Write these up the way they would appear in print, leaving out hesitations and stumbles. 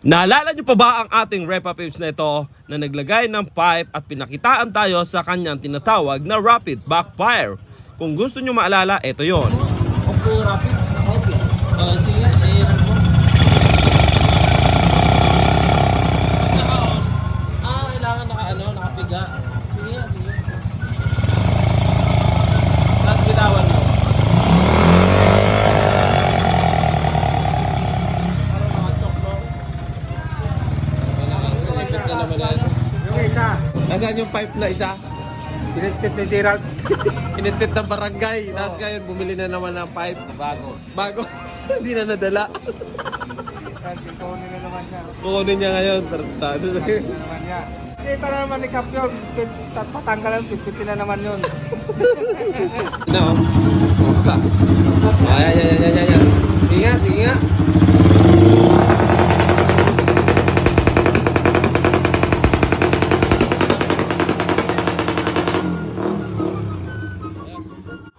Naalala niyo pa ba ang ating Repa Pips na ito na naglagay ng pipe at pinakitaan tayo sa kanyang tinatawag na rapid backfire? Kung gusto niyo maalala, ito yon. Opo, rapid. Okay. Sige, i-run mo. Kailangan nakapiga. Sige. Tapos bitawan mo. Parang nakatok mo. Ipit na naman yan. Yung isa, Nasaan yung pipe na isa? pinitpit ni Gerald. Initpit ng barangay. Tapos ngayon, bumili na naman ng pipe. Bago. Hindi na nadala. Kukunin na naman niya. Kukunin niya ngayon. Tartado. Naman niya. Kita na naman ni Cap yun. Patanggal ang pitpitin na naman yun. No. Ayan. Sige nga.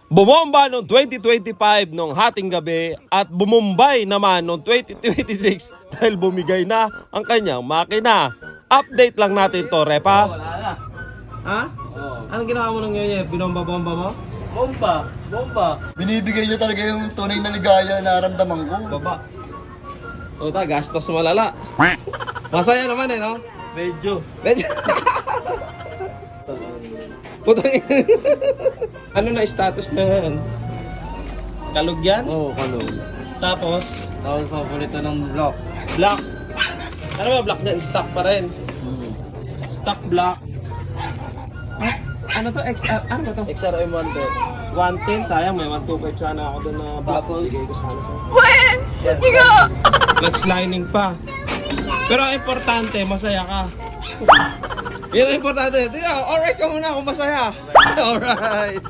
Bumomba noong 2025 nung hating gabi at bumumbay naman noong 2026 dahil bumigay na ang kanyang makina. Update lang natin to, Repa. Ha? Anong ginawa mo nung ngayon? Binomba-bomba mo? Bomba. Binibigay niya talaga yung tunay na ligaya na naramdaman ko. Baba. O ta, gastos malala. Masaya naman no? Medyo. Putang ina. Ano na status na ngayon? Kalog yan? Oo, kalog. Tapos, Tapos paborito ng block. black. Ano ba black na? Stock pa rin. Stock black. Ah, ano to? Ano ba to? XRM 110. 110. Sayang, may 125 sana ako doon na black. Tapos? Bigay ko sana sa'yo. Tigo! Clutch lining pa. Pero ang importante, masaya ka. Yan ang importante. Tingnan, alright ka muna kung masaya. Alright.